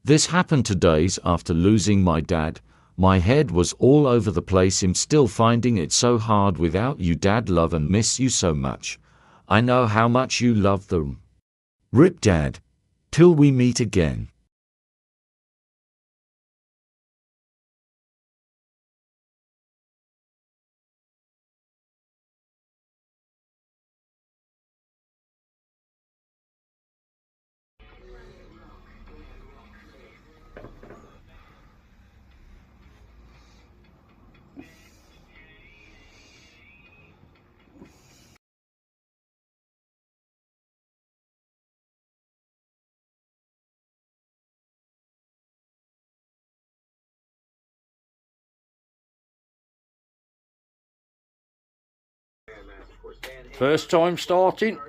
This happened 2 days after losing my dad. My head was all over the place. I'm still finding it so hard without you, Dad. Love and miss you so much. I know how much you love them. Rip, Dad. Till we meet again. First time starting.